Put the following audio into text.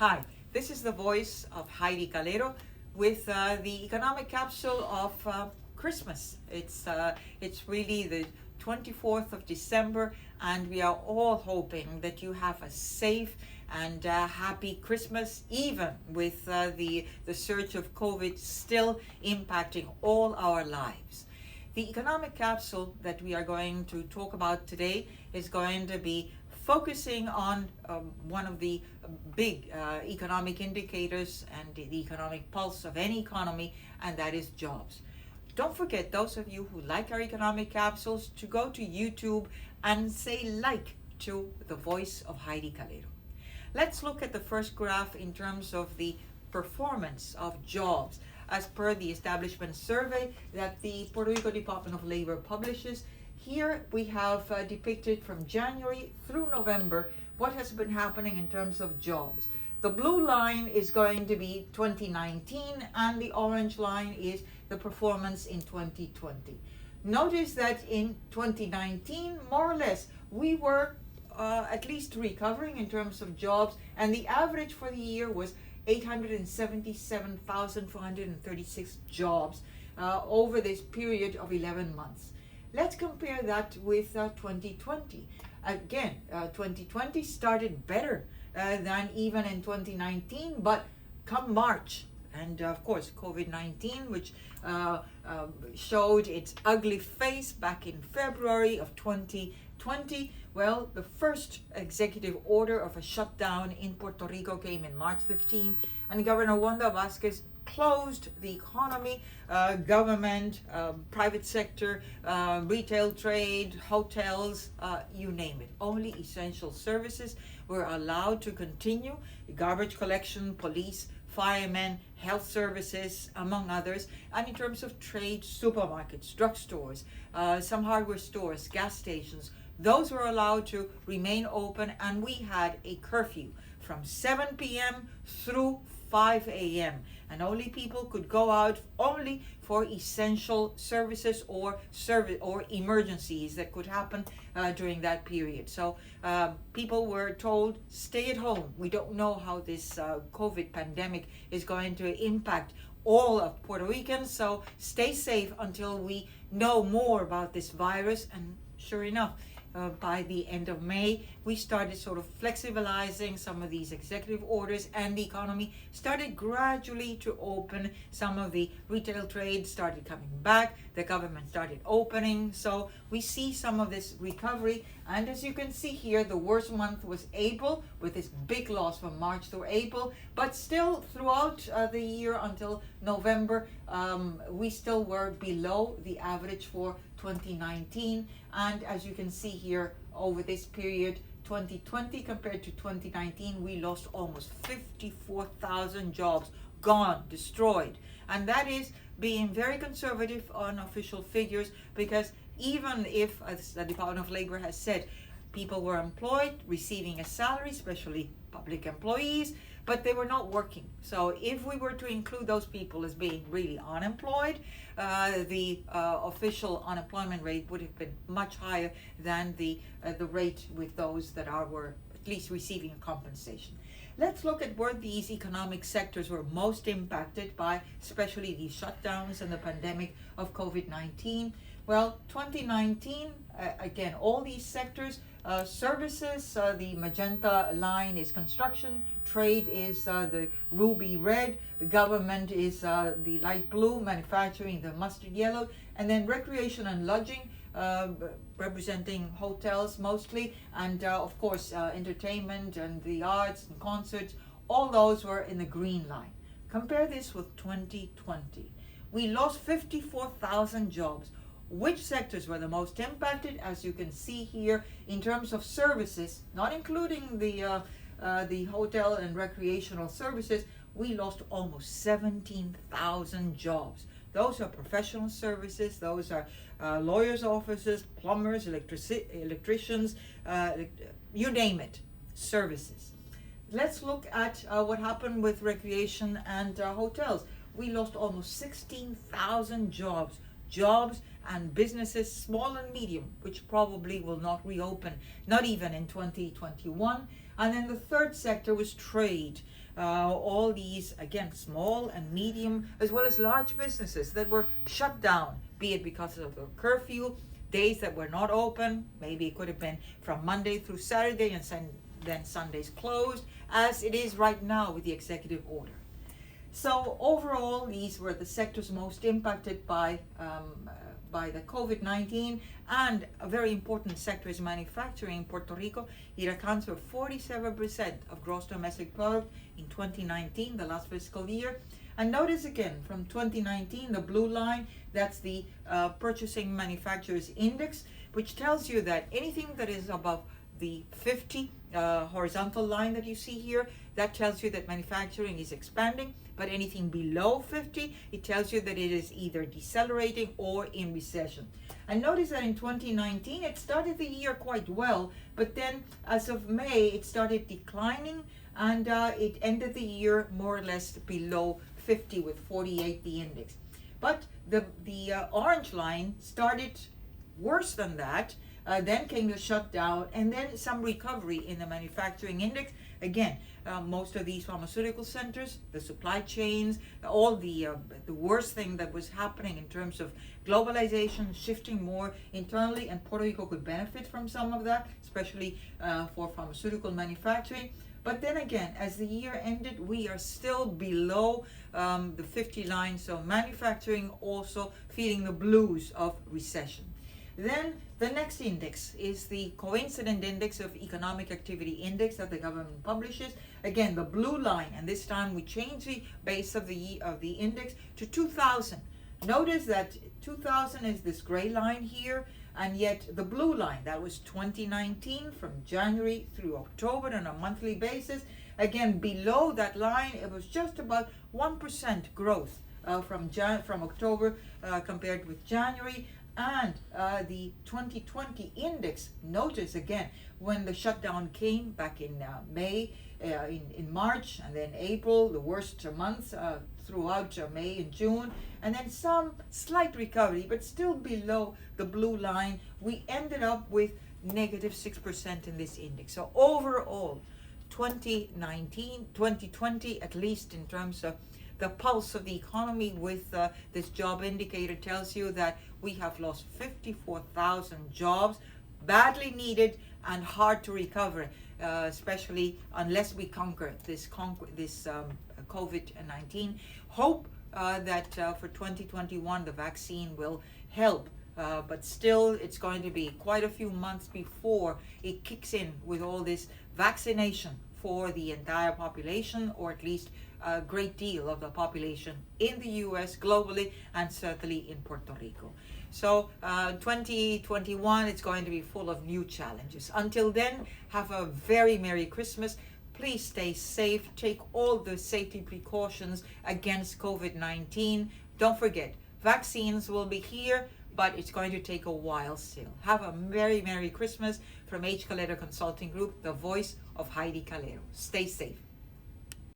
Hi, this is the voice of Heidie Calero with the economic capsule of Christmas. It's really the 24th of December, and we are all hoping that you have a safe and happy Christmas, even with the surge of COVID still impacting all our lives. The economic capsule that we are going to talk about today is going to be focusing on one of the big economic indicators and the economic pulse of any economy, and that is jobs. Don't forget, those of you who like our economic capsules, to go to YouTube and say like to the voice of Heidie Calero. Let's look at the first graph in terms of the performance of jobs as per the establishment survey that the Puerto Rico Department of Labor publishes. Here we have depicted from January through November what has been happening in terms of jobs. The blue line is going to be 2019 and the orange line is the performance in 2020. Notice that in 2019, more or less, we were at least recovering in terms of jobs, and the average for the year was 877,436 jobs over this period of 11 months. Let's compare that with 2020. Again, 2020 started better than even in 2019, but come March, and of course COVID-19, which showed its ugly face back in February of 2020. Well, the first executive order of a shutdown in Puerto Rico came in March 15, and Governor Wanda Vazquez closed the economy, government, private sector, retail trade, hotels, you name it. Only essential services were allowed to continue: garbage collection, police, firemen, health services, among others. And in terms of trade, supermarkets, drugstores, some hardware stores, gas stations, those were allowed to remain open, and we had a curfew from 7 p.m. through 5 a.m. and only people could go out only for essential services or emergencies that could happen during that period. So people were told, stay at home. We don't know how this COVID pandemic is going to impact all of Puerto Ricans, so stay safe until we know more about this virus. And sure enough, by the end of May, we started sort of flexibilizing some of these executive orders, and the economy started gradually to open. Some of the retail trade started coming back, the government started opening, so we see some of this recovery. And as you can see here, the worst month was April, with this big loss from March through April, but still throughout the year until November, we still were below the average for 2019. And as you can see here, over this period, 2020 compared to 2019, we lost almost 54,000 jobs, gone, destroyed. And that is being very conservative on official figures, because even if, as the Department of Labor has said, people were employed, receiving a salary, especially public employees, but they were not working. So if we were to include those people as being really unemployed, the official unemployment rate would have been much higher than the rate with those that were at least receiving compensation. Let's look at where these economic sectors were most impacted by, especially these shutdowns and the pandemic of COVID-19. Well, 2019, again, all these sectors, services, the magenta line is construction, trade is the ruby red, the government is the light blue, manufacturing the mustard yellow, and then recreation and lodging, representing hotels mostly, and of course entertainment and the arts and concerts, all those were in the green line. Compare this with 2020. We lost 54,000 jobs. Which sectors were the most impacted? As you can see here, in terms of services, not including the hotel and recreational services, we lost almost 17,000 jobs. Those are professional services, those are lawyers' offices, plumbers, electricians, you name it, services. Let's look at what happened with recreation and hotels. We lost almost 16,000 jobs and businesses, small and medium, which probably will not reopen, not even in 2021. And then the third sector was trade. All these, again, small and medium, as well as large businesses that were shut down, be it because of the curfew, days that were not open, maybe it could have been from Monday through Saturday and then Sundays closed, as it is right now with the executive order. So overall, these were the sectors most impacted by the COVID-19, and a very important sector is manufacturing in Puerto Rico. It accounts for 47% of gross domestic product in 2019, the last fiscal year. And notice again, from 2019, the blue line, that's the Purchasing Manufacturers Index, which tells you that anything that is above the 50 horizontal line that you see here, that tells you that manufacturing is expanding. But anything below 50, it tells you that it is either decelerating or in recession. And notice that in 2019, it started the year quite well, but then as of May, it started declining, and it ended the year more or less below 50 with 48, the index. But the orange line started worse than that. Then came the shutdown, and then some recovery in the manufacturing index. Again, most of these pharmaceutical centers, the supply chains, all the worst thing that was happening in terms of globalization, shifting more internally, and Puerto Rico could benefit from some of that, especially for pharmaceutical manufacturing. But then again, as the year ended, we are still below the 50 line, so manufacturing also feeling the blues of recession. Then the next index is the Coincident Index of Economic Activity Index that the government publishes. Again, the blue line, and this time we change the base of the index to 2000. Notice that 2000 is this gray line here, and yet the blue line, that was 2019 from January through October on a monthly basis. Again, below that line, it was just about 1% growth from October compared with January. And the 2020 index, notice again, when the shutdown came back in May, in March, and then April, the worst months throughout May and June, and then some slight recovery, but still below the blue line, we ended up with negative 6% in this index. So overall, 2020, at least in terms of the pulse of the economy with this job indicator, tells you that we have lost 54,000 jobs, badly needed and hard to recover, especially unless we conquer this COVID-19. Hope that for 2021 the vaccine will help, but still it's going to be quite a few months before it kicks in with all this vaccination for the entire population, or at least a great deal of the population in the US, globally, and certainly in Puerto Rico. So 2021, it's going to be full of new challenges. Until then, have a very Merry Christmas. Please stay safe. Take all the safety precautions against COVID-19. Don't forget, vaccines will be here, but it's going to take a while still. Have a very Merry Christmas from Heidie Calero Consulting Group, the voice of Heidie Calero. Stay safe.